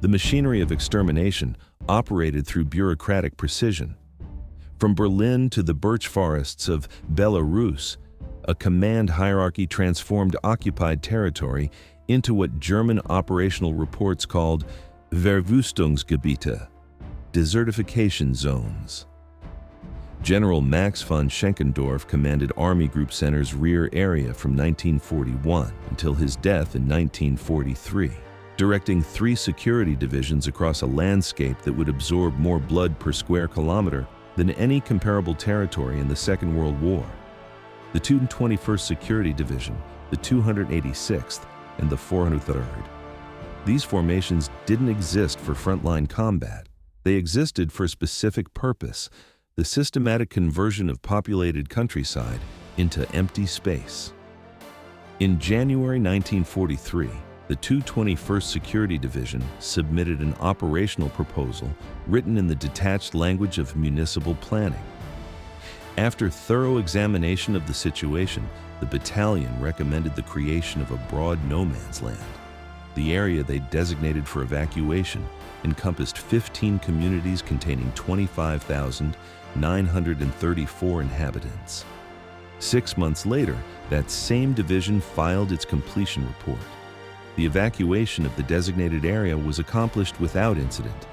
The machinery of extermination operated through bureaucratic precision. From Berlin to the birch forests of Belarus, a command hierarchy transformed occupied territory into what German operational reports called Verwüstungsgebiete, desertification zones. General Max von Schenkendorf commanded Army Group Center's rear area from 1941 until his death in 1943, directing 3 security divisions across a landscape that would absorb more blood per square kilometer than any comparable territory in the Second World War. The 221st Security Division, the 286th, and the 403rd. These formations didn't exist for frontline combat. They existed for a specific purpose: the systematic conversion of populated countryside into empty space. In January 1943, the 221st Security Division submitted an operational proposal written in the detached language of municipal planning. After thorough examination of the situation, the battalion recommended the creation of a broad no-man's land. The area they designated for evacuation encompassed 15 communities containing 25,934 inhabitants. 6 months later, that same division filed its completion report. The evacuation of the designated area was accomplished without incident.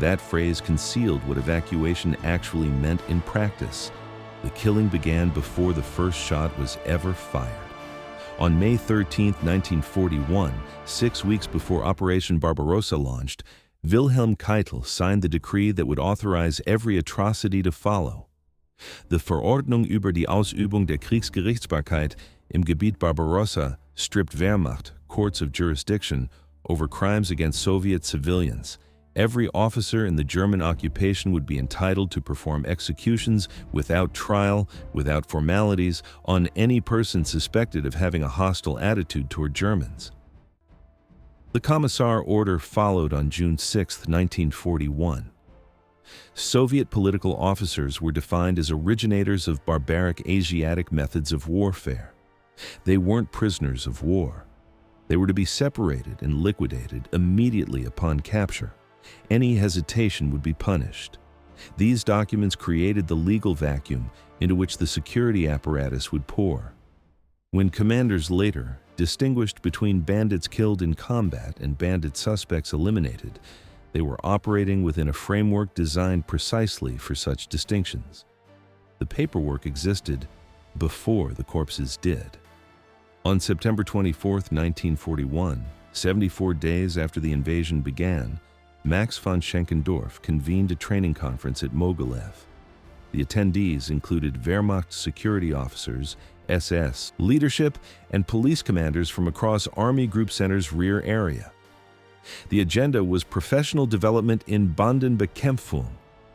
That phrase concealed what evacuation actually meant in practice. The killing began before the first shot was ever fired. On May 13, 1941, 6 weeks before Operation Barbarossa launched, Wilhelm Keitel signed the decree that would authorize every atrocity to follow. The Verordnung über die Ausübung der Kriegsgerichtsbarkeit im Gebiet Barbarossa stripped Wehrmacht, courts of jurisdiction, over crimes against Soviet civilians. Every officer in the German occupation would be entitled to perform executions without trial, without formalities, on any person suspected of having a hostile attitude toward Germans. The Commissar order followed on June 6, 1941. Soviet political officers were defined as originators of barbaric Asiatic methods of warfare. They weren't prisoners of war. They were to be separated and liquidated immediately upon capture. Any hesitation would be punished. These documents created the legal vacuum into which the security apparatus would pour. When commanders later distinguished between bandits killed in combat and bandit suspects eliminated, they were operating within a framework designed precisely for such distinctions. The paperwork existed before the corpses did. On September 24, 1941, 74 days after the invasion began, Max von Schenkendorf convened a training conference at Mogilev. The attendees included Wehrmacht security officers, SS leadership, and police commanders from across Army Group Center's rear area. The agenda was professional development in Bandenbekämpfung,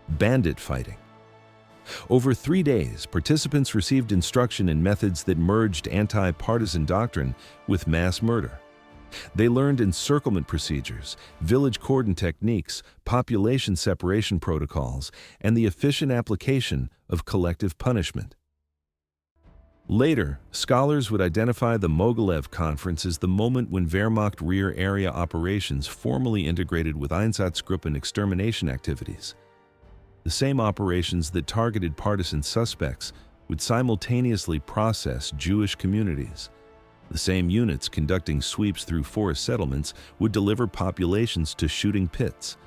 bandit fighting. Over 3 days, participants received instruction in methods that merged anti-partisan doctrine with mass murder. They learned encirclement procedures, village cordon techniques, population separation protocols, and the efficient application of collective punishment. Later, scholars would identify the Mogilev Conference as the moment when Wehrmacht rear area operations formally integrated with Einsatzgruppen extermination activities. The same operations that targeted partisan suspects would simultaneously process Jewish communities. The same units conducting sweeps through forest settlements would deliver populations to shooting pits.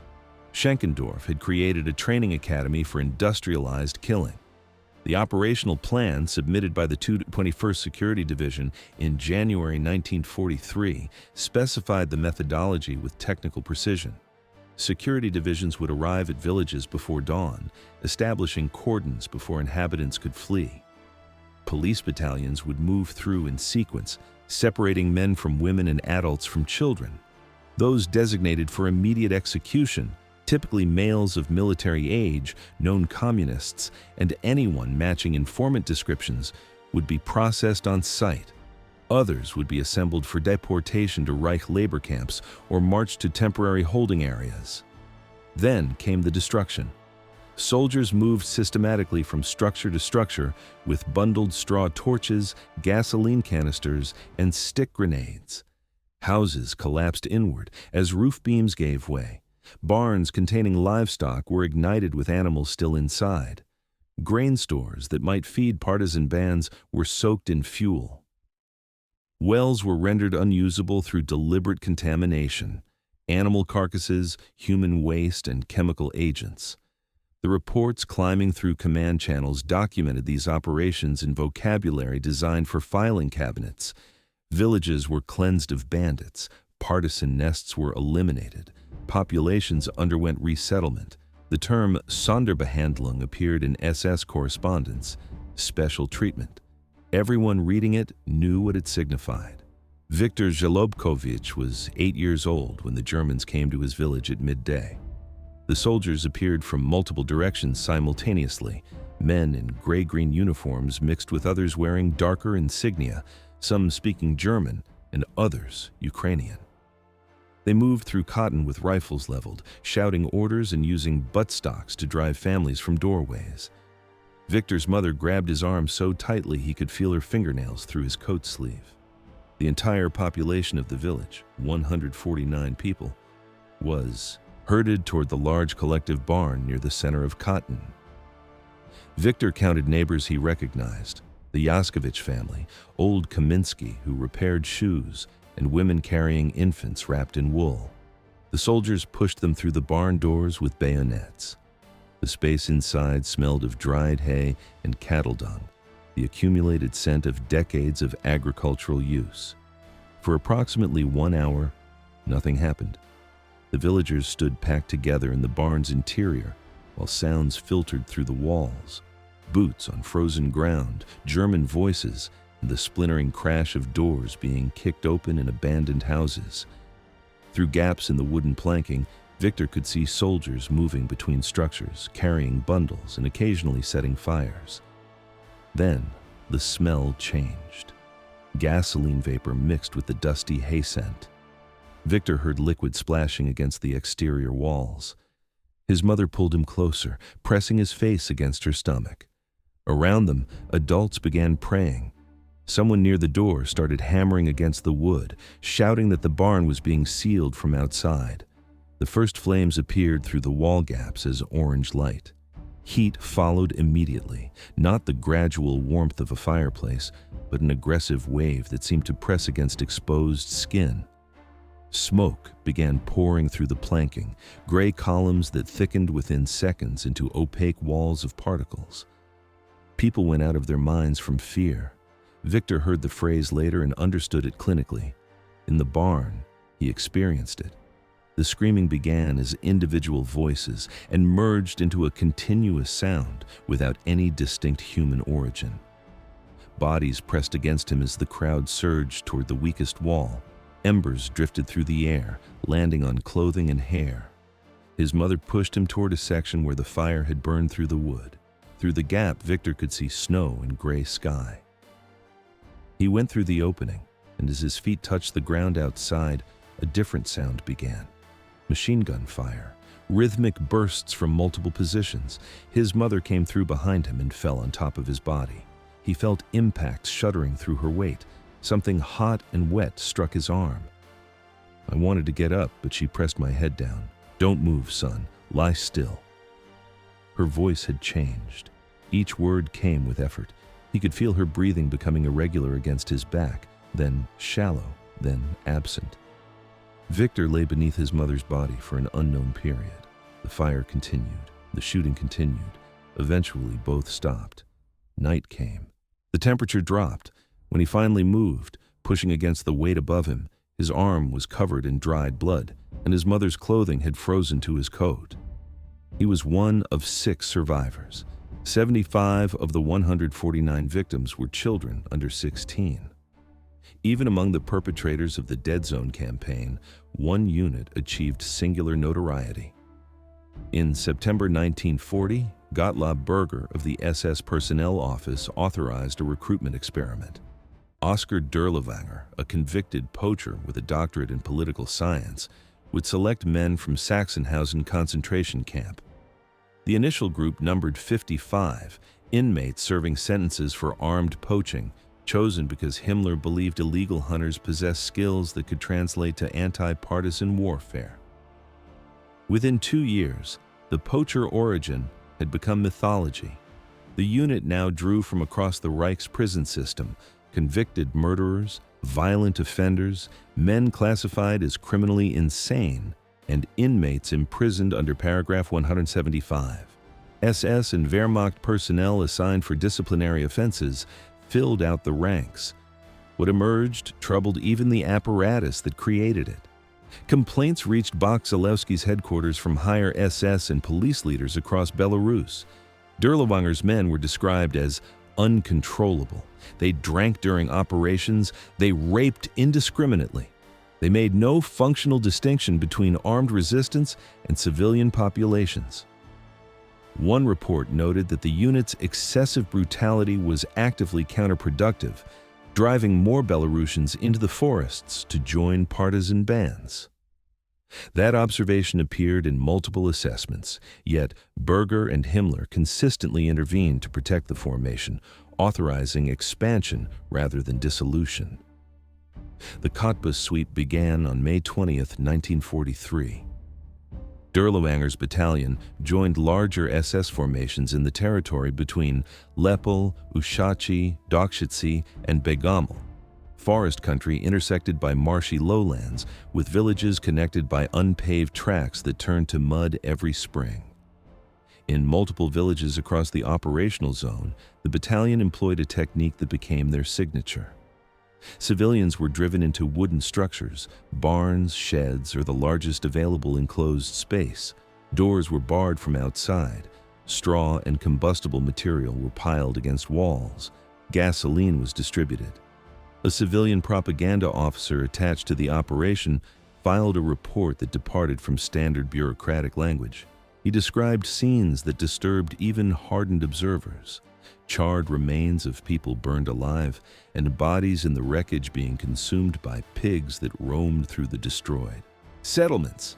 Schenkendorf had created a training academy for industrialized killing. The operational plan submitted by the 221st Security Division in January 1943 specified the methodology with technical precision. Security divisions would arrive at villages before dawn, establishing cordons before inhabitants could flee. Police battalions would move through in sequence, separating men from women and adults from children. Those designated for immediate execution, typically males of military age, known communists, and anyone matching informant descriptions, would be processed on site. Others would be assembled for deportation to Reich labor camps or marched to temporary holding areas. Then came the destruction. Soldiers moved systematically from structure to structure with bundled straw torches, gasoline canisters, and stick grenades. Houses collapsed inward as roof beams gave way. Barns containing livestock were ignited with animals still inside. Grain stores that might feed partisan bands were soaked in fuel. Wells were rendered unusable through deliberate contamination, animal carcasses, human waste, and chemical agents. The reports climbing through command channels documented these operations in vocabulary designed for filing cabinets. Villages were cleansed of bandits, partisan nests were eliminated, populations underwent resettlement. The term Sonderbehandlung appeared in SS correspondence, special treatment. Everyone reading it knew what it signified. Viktor Zhelobkovich was 8 years old when the Germans came to his village at midday. The soldiers appeared from multiple directions simultaneously, men in gray-green uniforms mixed with others wearing darker insignia, some speaking German and others Ukrainian. They moved through Khatyn with rifles leveled, shouting orders and using buttstocks to drive families from doorways. Victor's mother grabbed his arm so tightly he could feel her fingernails through his coat sleeve. The entire population of the village, 149 people, was herded toward the large collective barn near the center of Khatyn. Victor counted neighbors he recognized: the Yaskovich family, old Kaminsky who repaired shoes, and women carrying infants wrapped in wool. The soldiers pushed them through the barn doors with bayonets. The space inside smelled of dried hay and cattle dung, the accumulated scent of decades of agricultural use. For approximately 1 hour, nothing happened. The villagers stood packed together in the barn's interior while sounds filtered through the walls. Boots on frozen ground, German voices, and the splintering crash of doors being kicked open in abandoned houses. Through gaps in the wooden planking, Victor could see soldiers moving between structures, carrying bundles and occasionally setting fires. Then, the smell changed. Gasoline vapor mixed with the dusty hay scent. Victor heard liquid splashing against the exterior walls. His mother pulled him closer, pressing his face against her stomach. Around them, adults began praying. Someone near the door started hammering against the wood, shouting that the barn was being sealed from outside. The first flames appeared through the wall gaps as orange light. Heat followed immediately, not the gradual warmth of a fireplace, but an aggressive wave that seemed to press against exposed skin. Smoke began pouring through the planking, gray columns that thickened within seconds into opaque walls of particles. People went out of their minds from fear. Victor heard the phrase later and understood it clinically. In the barn, he experienced it. The screaming began as individual voices and merged into a continuous sound without any distinct human origin. Bodies pressed against him as the crowd surged toward the weakest wall. Embers drifted through the air, landing on clothing and hair. His mother pushed him toward a section where the fire had burned through the wood. Through the gap, Victor could see snow and gray sky. He went through the opening, and as his feet touched the ground outside, a different sound began. Machine gun fire, rhythmic bursts from multiple positions. His mother came through behind him and fell on top of his body. He felt impacts shuddering through her weight. Something hot and wet struck his arm. I wanted to get up, but she pressed my head down. "Don't move, son. Lie still." Her voice had changed. Each word came with effort. He could feel her breathing becoming irregular against his back, then shallow, then absent. Victor lay beneath his mother's body for an unknown period. The fire continued. The shooting continued. Eventually, both stopped. Night came. The temperature dropped. When he finally moved, pushing against the weight above him, his arm was covered in dried blood, and his mother's clothing had frozen to his coat. He was one of 6 survivors. 75 of the 149 victims were children under 16. Even among the perpetrators of the Dead Zone campaign, one unit achieved singular notoriety. In September 1940, Gottlob Berger of the SS Personnel Office authorized a recruitment experiment. Oskar Dirlewanger, a convicted poacher with a doctorate in political science, would select men from Sachsenhausen concentration camp. The initial group numbered 55, inmates serving sentences for armed poaching, chosen because Himmler believed illegal hunters possessed skills that could translate to anti-partisan warfare. Within 2 years, the poacher origin had become mythology. The unit now drew from across the Reich's prison system convicted murderers, violent offenders, men classified as criminally insane, and inmates imprisoned under paragraph 175. SS and Wehrmacht personnel assigned for disciplinary offenses filled out the ranks. What emerged troubled even the apparatus that created it. Complaints reached Mogilev headquarters from higher SS and police leaders across Belarus. Dirlewanger's men were described as uncontrollable. They drank during operations. They raped indiscriminately. They made no functional distinction between armed resistance and civilian populations. One report noted that the unit's excessive brutality was actively counterproductive, driving more Belarusians into the forests to join partisan bands. That observation appeared in multiple assessments, yet Berger and Himmler consistently intervened to protect the formation, authorizing expansion rather than dissolution. The Cottbus sweep began on May 20, 1943. Dirlewanger's battalion joined larger SS formations in the territory between Lepel, Ushachi, Dokshitsi, and Begamel, forest country intersected by marshy lowlands with villages connected by unpaved tracks that turned to mud every spring. In multiple villages across the operational zone, the battalion employed a technique that became their signature. Civilians were driven into wooden structures, barns, sheds, or the largest available enclosed space. Doors were barred from outside. Straw and combustible material were piled against walls. Gasoline was distributed. A civilian propaganda officer attached to the operation filed a report that departed from standard bureaucratic language. He described scenes that disturbed even hardened observers. Charred remains of people burned alive, and bodies in the wreckage being consumed by pigs that roamed through the destroyed settlements.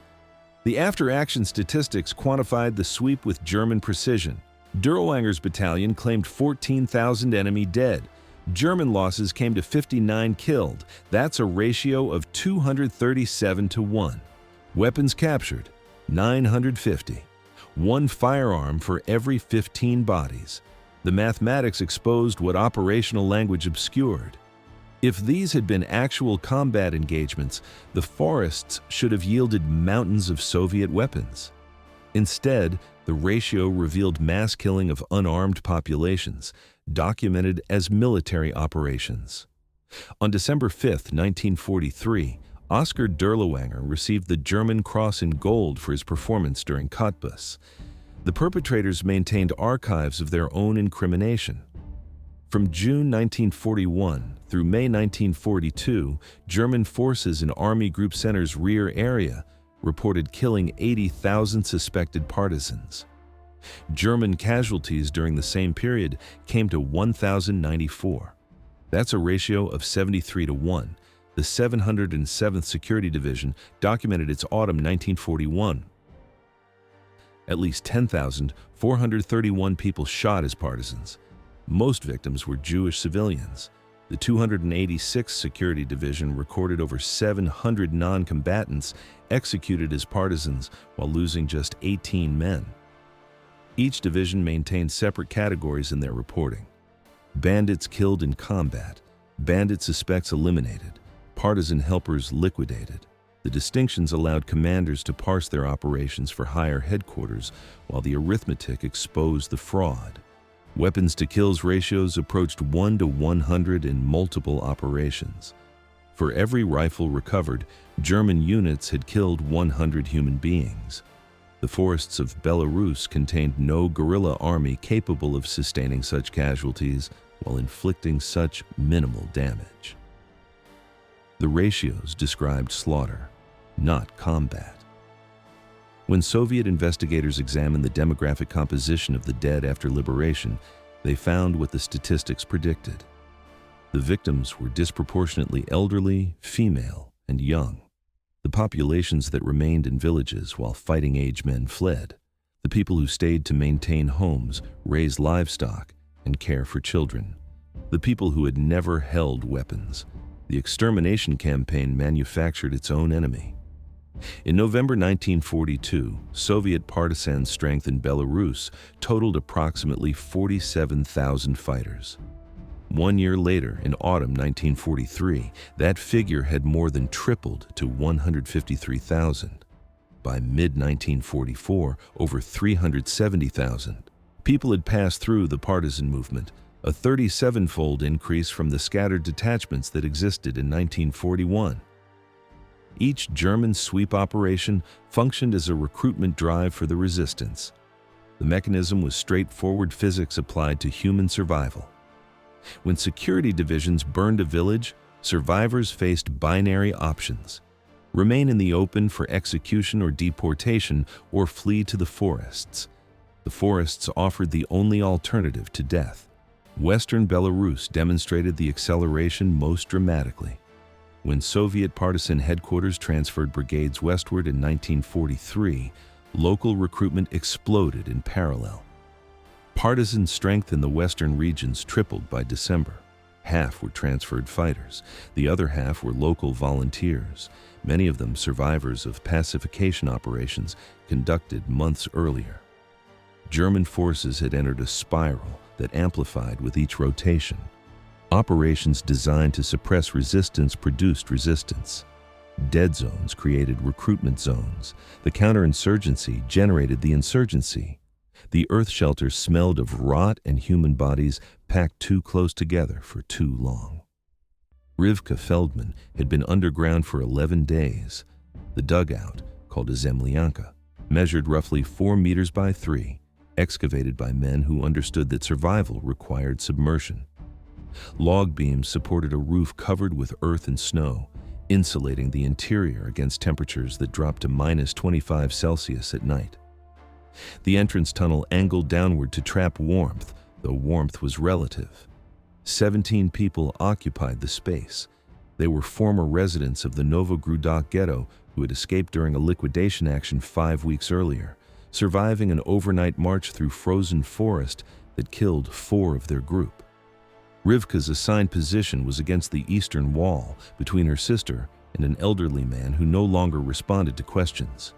The after-action statistics quantified the sweep with German precision. Dirlewanger's battalion claimed 14,000 enemy dead. German losses came to 59 killed. That's a ratio of 237 to 1. Weapons captured, 950. One firearm for every 15 bodies. The mathematics exposed what operational language obscured. If these had been actual combat engagements, the forests should have yielded mountains of Soviet weapons. Instead, the ratio revealed mass killing of unarmed populations, documented as military operations. On December 5, 1943, Oskar Dirlewanger received the German Cross in Gold for his performance during Cottbus. The perpetrators maintained archives of their own incrimination. From June 1941 through May 1942, German forces in Army Group Center's rear area reported killing 80,000 suspected partisans. German casualties during the same period came to 1,094. That's a ratio of 73 to 1. The 707th Security Division documented its autumn 1941. At least 10,431 people shot as partisans. Most victims were Jewish civilians. The 286th Security Division recorded over 700 non-combatants executed as partisans while losing just 18 men. Each division maintained separate categories in their reporting. Bandits killed in combat, bandit suspects eliminated, partisan helpers liquidated. The distinctions allowed commanders to parse their operations for higher headquarters, while the arithmetic exposed the fraud. Weapons to kills ratios approached 1 to 100 in multiple operations. For every rifle recovered, German units had killed 100 human beings. The forests of Belarus contained no guerrilla army capable of sustaining such casualties while inflicting such minimal damage. The ratios described slaughter, not combat. When Soviet investigators examined the demographic composition of the dead after liberation, they found what the statistics predicted. The victims were disproportionately elderly, female, and young. The populations that remained in villages while fighting-age men fled. The people who stayed to maintain homes, raise livestock, and care for children. The people who had never held weapons. The extermination campaign manufactured its own enemy. In November 1942, Soviet partisan strength in Belarus totaled approximately 47,000 fighters. 1 year later, in autumn 1943, that figure had more than tripled to 153,000. By mid-1944, over 370,000. People had passed through the partisan movement, a 37-fold increase from the scattered detachments that existed in 1941. Each German sweep operation functioned as a recruitment drive for the resistance. The mechanism was straightforward physics applied to human survival. When security divisions burned a village, survivors faced binary options: remain in the open for execution or deportation, or flee to the forests. The forests offered the only alternative to death. Western Belarus demonstrated the acceleration most dramatically. When Soviet partisan headquarters transferred brigades westward in 1943, local recruitment exploded in parallel. Partisan strength in the western regions tripled by December. Half were transferred fighters, the other half were local volunteers, many of them survivors of pacification operations conducted months earlier. German forces had entered a spiral that amplified with each rotation. Operations designed to suppress resistance produced resistance. Dead zones created recruitment zones. The counterinsurgency generated the insurgency. The earth shelter smelled of rot and human bodies packed too close together for too long. Rivka Feldman had been underground for 11 days. The dugout, called a zemlyanka, measured roughly 4 meters by 3, excavated by men who understood that survival required submersion. Log beams supported a roof covered with earth and snow, insulating the interior against temperatures that dropped to -25°C at night. The entrance tunnel angled downward to trap warmth, though warmth was relative. 17 people occupied the space. They were former residents of the Novogrudok ghetto who had escaped during a liquidation action 5 weeks earlier, surviving an overnight march through frozen forest that killed 4 of their group. Rivka's assigned position was against the eastern wall, between her sister and an elderly man who no longer responded to questions.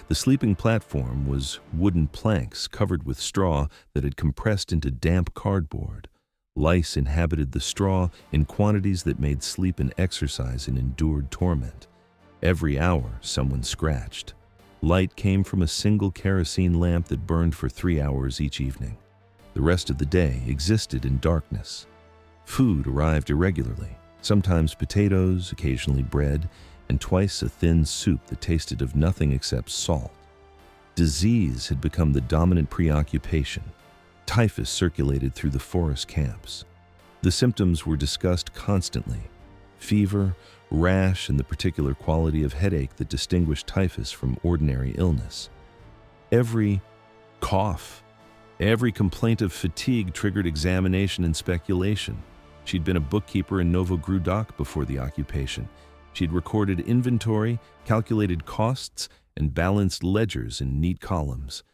The sleeping platform was wooden planks covered with straw that had compressed into damp cardboard. Lice inhabited the straw in quantities that made sleep an exercise in endured torment. Every hour, someone scratched. Light came from a single kerosene lamp that burned for 3 hours each evening. The rest of the day existed in darkness. Food arrived irregularly, sometimes potatoes, occasionally bread, and twice a thin soup that tasted of nothing except salt. Disease had become the dominant preoccupation. Typhus circulated through the forest camps. The symptoms were discussed constantly: fever, rash, and the particular quality of headache that distinguished typhus from ordinary illness. Every cough, every complaint of fatigue triggered examination and speculation. She'd been a bookkeeper in Novogrudok before the occupation. She'd recorded inventory, calculated costs, and balanced ledgers in neat columns.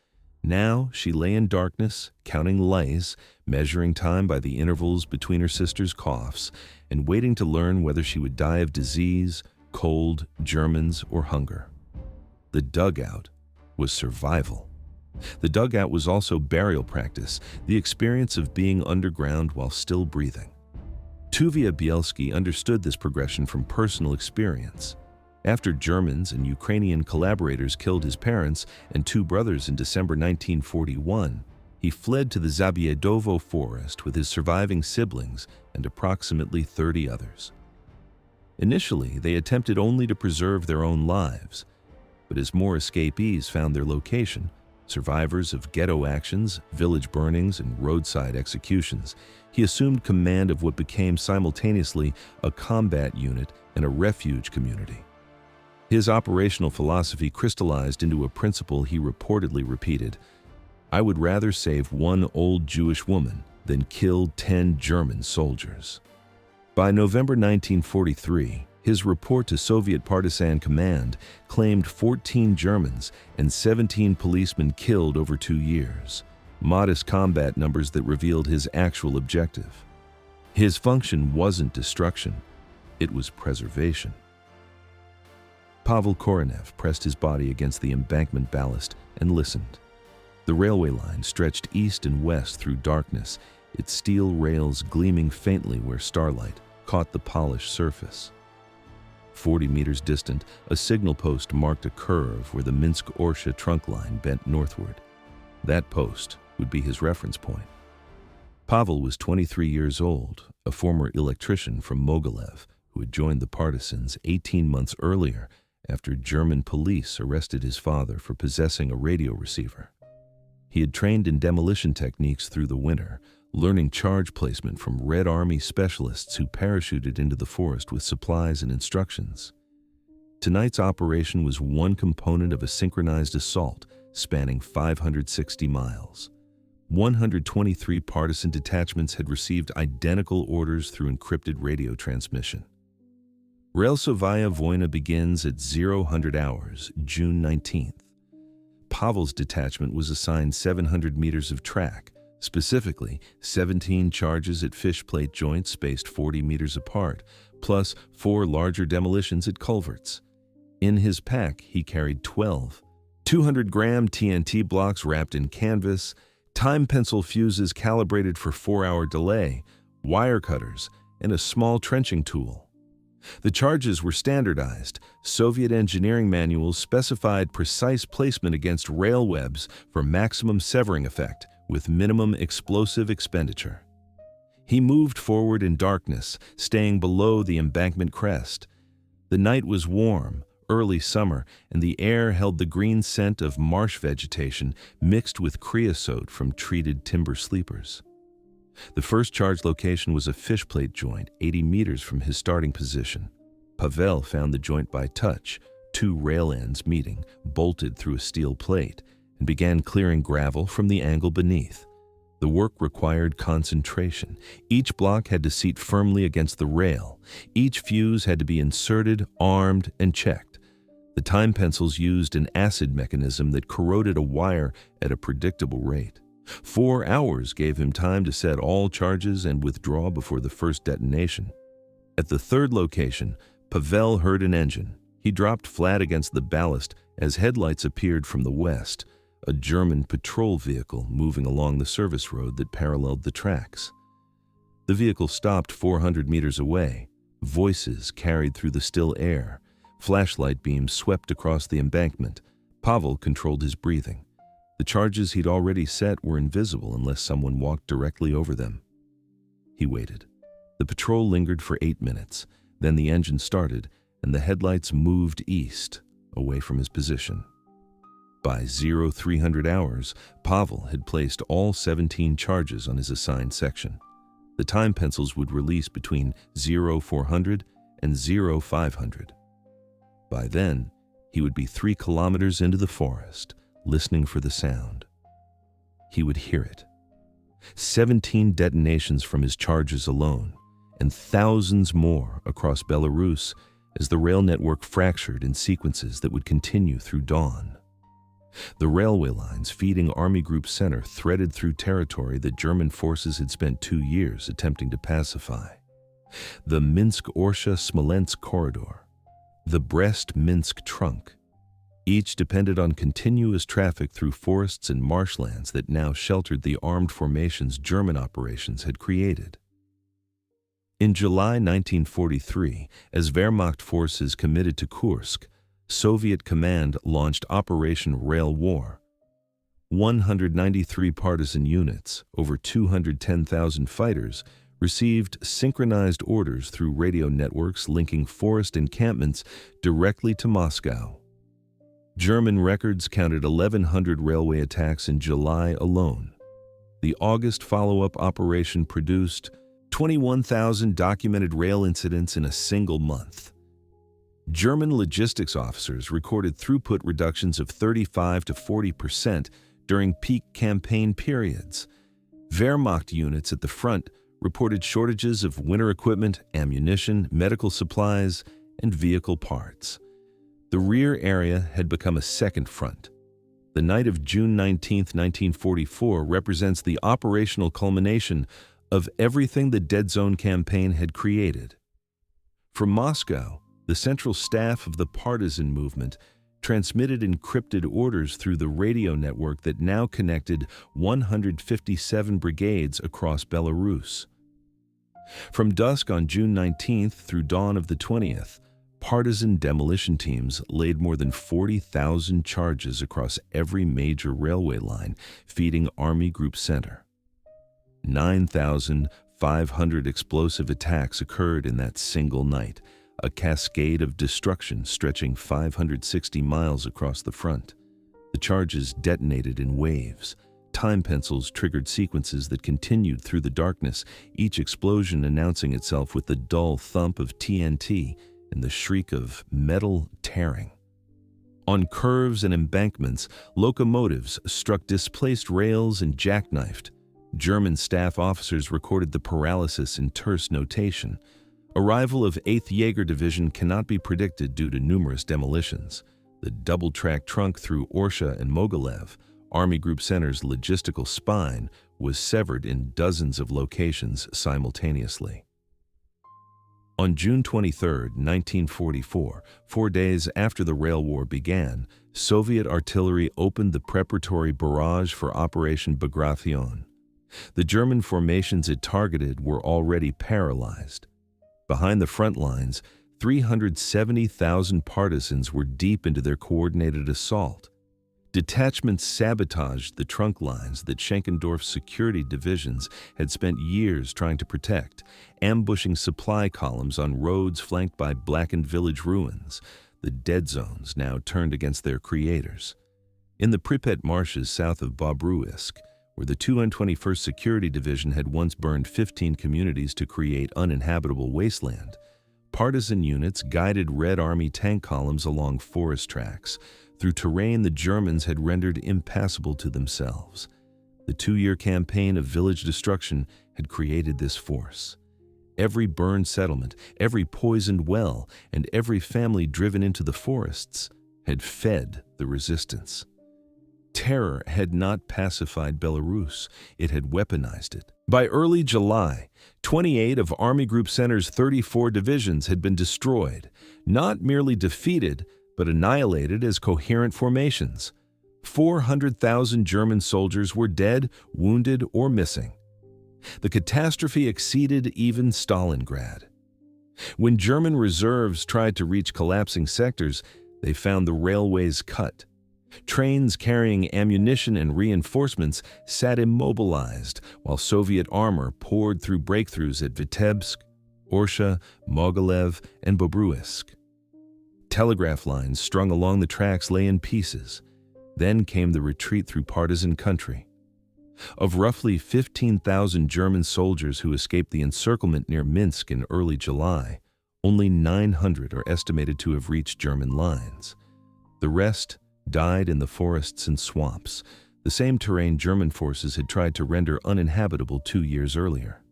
Now she lay in darkness, counting lice, measuring time by the intervals between her sister's coughs, and waiting to learn whether she would die of disease, cold, Germans, or hunger. The dugout was survival. The dugout was also burial practice, the experience of being underground while still breathing. Tuvia Bielski understood this progression from personal experience. After Germans and Ukrainian collaborators killed his parents and 2 brothers in December 1941, he fled to the Zabiedovo forest with his surviving siblings and approximately 30 others. Initially, they attempted only to preserve their own lives, but as more escapees found their location, survivors of ghetto actions, village burnings, and roadside executions, he assumed command of what became simultaneously a combat unit and a refuge community. His operational philosophy crystallized into a principle he reportedly repeated: "I would rather save 1 old Jewish woman than kill 10 German soldiers." By November 1943, his report to Soviet Partisan Command claimed 14 Germans and 17 policemen killed over 2 years, modest combat numbers that revealed his actual objective. His function wasn't destruction, it was preservation. Pavel Koronev pressed his body against the embankment ballast and listened. The railway line stretched east and west through darkness, its steel rails gleaming faintly where starlight caught the polished surface. 40 meters distant, a signal post marked a curve where the Minsk-Orsha trunk line bent northward. That post would be his reference point. Pavel was 23 years old, a former electrician from Mogilev who had joined the Partisans 18 months earlier after German police arrested his father for possessing a radio receiver. He had trained in demolition techniques through the winter, learning charge placement from Red Army specialists who parachuted into the forest with supplies and instructions. Tonight's operation was one component of a synchronized assault spanning 560 miles. 123 partisan detachments had received identical orders through encrypted radio transmission. Railsovaya Voyna begins at 0000 hours, June 19th. Pavel's detachment was assigned 700 meters of track, specifically 17 charges at fishplate joints spaced 40 meters apart, plus 4 larger demolitions at culverts. In his pack, he carried 12 200-gram TNT blocks wrapped in canvas, time pencil fuses calibrated for 4-hour delay, wire cutters, and a small trenching tool. The charges were standardized. Soviet engineering manuals specified precise placement against rail webs for maximum severing effect with minimum explosive expenditure. He moved forward in darkness, staying below the embankment crest. The night was warm, early summer, and the air held the green scent of marsh vegetation mixed with creosote from treated timber sleepers. The first charge location was a fishplate joint 80 meters from his starting position. Pavel found the joint by touch, 2 rail ends meeting, bolted through a steel plate, and began clearing gravel from the angle beneath. The work required concentration. Each block had to seat firmly against the rail. Each fuse had to be inserted, armed, and checked. The time pencils used an acid mechanism that corroded a wire at a predictable rate. 4 hours gave him time to set all charges and withdraw before the first detonation. At the third location, Pavel heard an engine. He dropped flat against the ballast as headlights appeared from the west, a German patrol vehicle moving along the service road that paralleled the tracks. The vehicle stopped 400 meters away. Voices carried through the still air. Flashlight beams swept across the embankment. Pavel controlled his breathing. The charges he'd already set were invisible unless someone walked directly over them. He waited. The patrol lingered for 8 minutes. Then the engine started, and the headlights moved east, away from his position. By 0300 hours, Pavel had placed all 17 charges on his assigned section. The time pencils would release between 0400 and 0500. By then, he would be 3 kilometers into the forest, listening for the sound. He would hear it. 17 detonations from his charges alone, and thousands more across Belarus as the rail network fractured in sequences that would continue through dawn. The railway lines feeding Army Group Center threaded through territory that German forces had spent 2 years attempting to pacify. The Minsk-Orsha-Smolensk corridor, the Brest-Minsk trunk, each depended on continuous traffic through forests and marshlands that now sheltered the armed formations German operations had created. In July 1943, as Wehrmacht forces committed to Kursk, Soviet command launched Operation Rail War. 193 partisan units, over 210,000 fighters, received synchronized orders through radio networks linking forest encampments directly to Moscow. German records counted 1,100 railway attacks in July alone. The August follow-up operation produced 21,000 documented rail incidents in a single month. German logistics officers recorded throughput reductions of 35 to 40% during peak campaign periods. Wehrmacht units at the front reported shortages of winter equipment, ammunition, medical supplies, and vehicle parts. The rear area had become a second front. The night of June 19, 1944 represents the operational culmination of everything the Dead Zone campaign had created. From Moscow, the central staff of the partisan movement transmitted encrypted orders through the radio network that now connected 157 brigades across Belarus. From dusk on June 19th through dawn of the 20th, partisan demolition teams laid more than 40,000 charges across every major railway line feeding Army Group Center. 9,500 explosive attacks occurred in that single night, a cascade of destruction stretching 560 miles across the front. The charges detonated in waves. Time pencils triggered sequences that continued through the darkness, each explosion announcing itself with the dull thump of TNT and the shriek of metal tearing. On curves and embankments, locomotives struck displaced rails and jackknifed. German staff officers recorded the paralysis in terse notation. Arrival of 8th Jaeger Division cannot be predicted due to numerous demolitions. The double-track trunk through Orsha and Mogilev, Army Group Center's logistical spine, was severed in dozens of locations simultaneously. On June 23, 1944, 4 days after the rail war began, Soviet artillery opened the preparatory barrage for Operation Bagration. The German formations it targeted were already paralyzed. Behind the front lines, 370,000 partisans were deep into their coordinated assault. Detachments sabotaged the trunk lines that Schenkendorf's security divisions had spent years trying to protect, ambushing supply columns on roads flanked by blackened village ruins, the dead zones now turned against their creators. In the Pripyat marshes south of Bobruisk, where the 221st Security Division had once burned 15 communities to create uninhabitable wasteland, partisan units guided Red Army tank columns along forest tracks, through terrain the Germans had rendered impassable to themselves. The 2-year campaign of village destruction had created this force. Every burned settlement, every poisoned well, and every family driven into the forests had fed the resistance. Terror had not pacified Belarus, it had weaponized it. By early July, 28 of Army Group Center's 34 divisions had been destroyed, not merely defeated, but annihilated as coherent formations. 400,000 German soldiers were dead, wounded, or missing. The catastrophe exceeded even Stalingrad. When German reserves tried to reach collapsing sectors, they found the railways cut. Trains carrying ammunition and reinforcements sat immobilized while Soviet armor poured through breakthroughs at Vitebsk, Orsha, Mogilev, and Bobruisk. Telegraph lines strung along the tracks lay in pieces. Then came the retreat through partisan country. Of roughly 15,000 German soldiers who escaped the encirclement near Minsk in early July, only 900 are estimated to have reached German lines. The rest died in the forests and swamps, the same terrain German forces had tried to render uninhabitable 2 years earlier.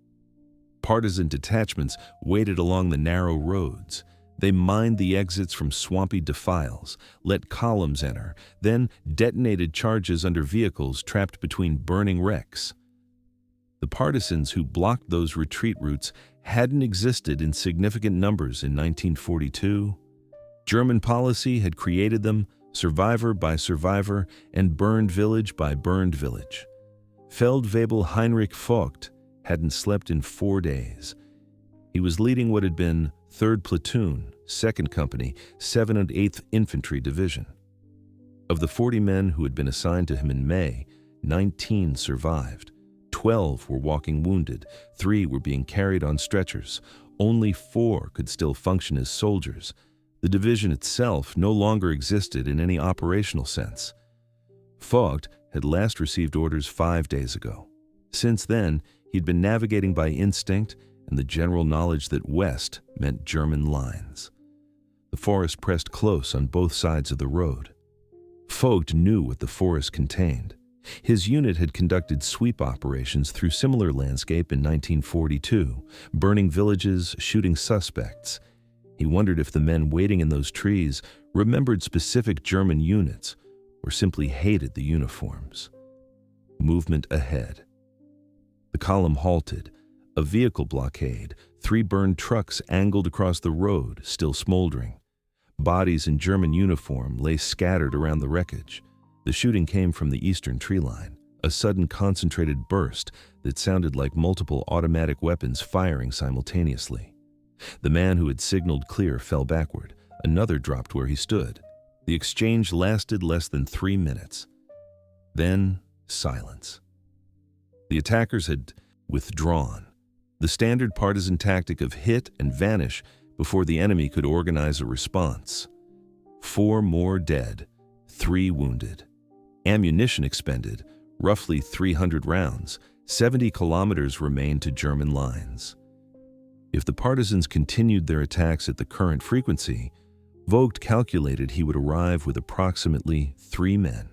Partisan detachments waited along the narrow roads. They mined the exits from swampy defiles, let columns enter, then detonated charges under vehicles trapped between burning wrecks. The partisans who blocked those retreat routes hadn't existed in significant numbers in 1942. German policy had created them, survivor by survivor, and burned village by burned village. Feldwebel Heinrich Vogt hadn't slept in 4 days. He was leading what had been 3rd Platoon, 2nd Company, 7th and 8th Infantry Division. Of the 40 men who had been assigned to him in May, 19 survived. 12 were walking wounded, 3 were being carried on stretchers. Only 4 could still function as soldiers. The division itself no longer existed in any operational sense. Vogt had last received orders 5 days ago. Since then, he'd been navigating by instinct and the general knowledge that west meant German lines. The forest pressed close on both sides of the road. Vogt knew what the forest contained. His unit had conducted sweep operations through similar landscape in 1942, burning villages, shooting suspects. He wondered if the men waiting in those trees remembered specific German units or simply hated the uniforms. Movement ahead. The column halted. A vehicle blockade, 3 burned trucks angled across the road, still smoldering. Bodies in German uniform lay scattered around the wreckage. The shooting came from the eastern tree line, a sudden concentrated burst that sounded like multiple automatic weapons firing simultaneously. The man who had signaled clear fell backward. Another dropped where he stood. The exchange lasted less than 3 minutes. Then, silence. The attackers had withdrawn. The standard partisan tactic of hit and vanish before the enemy could organize a response. 4 more dead, 3 wounded. Ammunition expended, roughly 300 rounds. 70 kilometers remained to German lines. If the partisans continued their attacks at the current frequency, Vogt calculated he would arrive with approximately 3 men.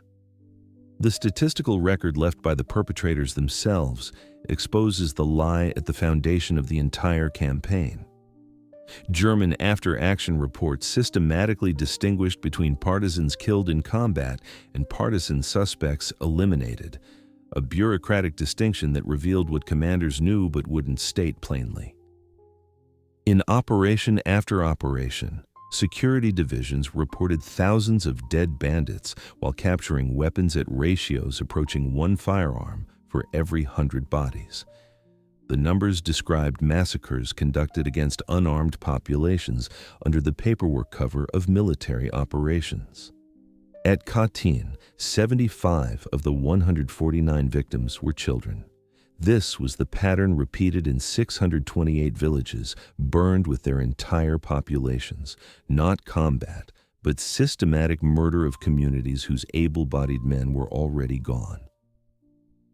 The statistical record left by the perpetrators themselves exposes the lie at the foundation of the entire campaign. German after-action reports systematically distinguished between partisans killed in combat and partisan suspects eliminated, a bureaucratic distinction that revealed what commanders knew but wouldn't state plainly. In operation after operation, security divisions reported thousands of dead bandits while capturing weapons at ratios approaching 1 firearm for every 100 bodies. The numbers described massacres conducted against unarmed populations under the paperwork cover of military operations. At Khatyn, 75 of the 149 victims were children. This was the pattern repeated in 628 villages burned with their entire populations, not combat, but systematic murder of communities whose able-bodied men were already gone.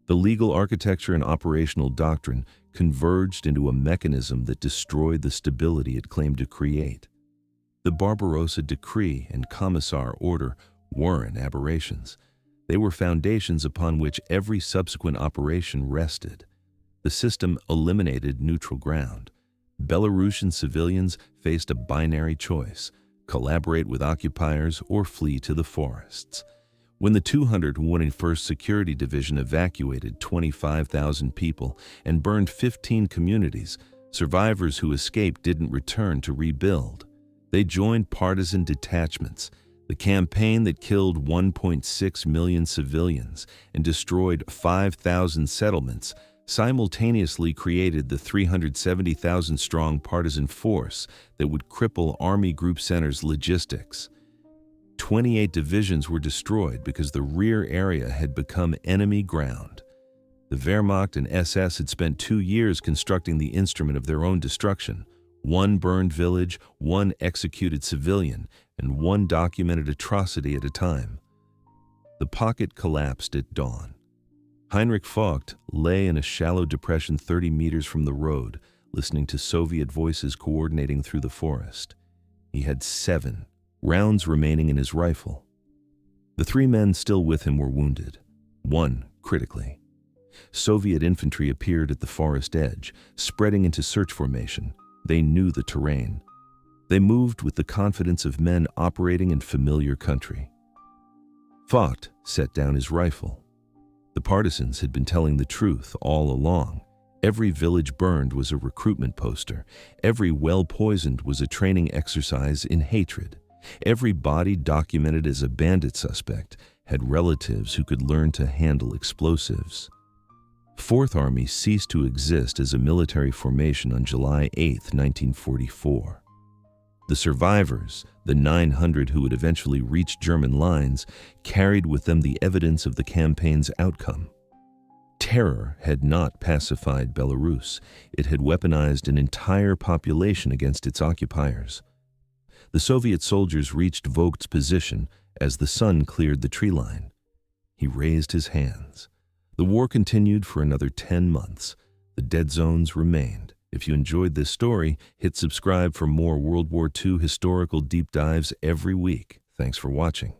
The legal architecture and operational doctrine converged into a mechanism that destroyed the stability it claimed to create. The Barbarossa Decree and Commissar order weren't aberrations. They were foundations upon which every subsequent operation rested. The system eliminated neutral ground. Belarusian civilians faced a binary choice: collaborate with occupiers or flee to the forests. When the 221st Security Division evacuated 25,000 people and burned 15 communities, survivors who escaped didn't return to rebuild. They joined partisan detachments. The campaign that killed 1.6 million civilians and destroyed 5,000 settlements simultaneously created the 370,000-strong partisan force that would cripple Army Group Center's logistics. 28 divisions were destroyed because the rear area had become enemy ground. The Wehrmacht and SS had spent 2 years constructing the instrument of their own destruction: 1 burned village, 1 executed civilian, and 1 documented atrocity at a time. The pocket collapsed at dawn. Heinrich Vogt lay in a shallow depression 30 meters from the road, listening to Soviet voices coordinating through the forest. He had 7 rounds remaining in his rifle. The 3 men still with him were wounded, 1 critically. Soviet infantry appeared at the forest edge, spreading into search formation. They knew the terrain. They moved with the confidence of men operating in familiar country. Vogt set down his rifle. The partisans had been telling the truth all along. Every village burned was a recruitment poster. Every well poisoned was a training exercise in hatred. Every body documented as a bandit suspect had relatives who could learn to handle explosives. Fourth Army ceased to exist as a military formation on July 8, 1944. The survivors, the 900 who would eventually reach German lines, carried with them the evidence of the campaign's outcome. Terror had not pacified Belarus. It had weaponized an entire population against its occupiers. The Soviet soldiers reached Vogt's position as the sun cleared the tree line. He raised his hands. The war continued for another 10 months. The dead zones remained. If you enjoyed this story, hit subscribe for more World War II historical deep dives every week. Thanks for watching.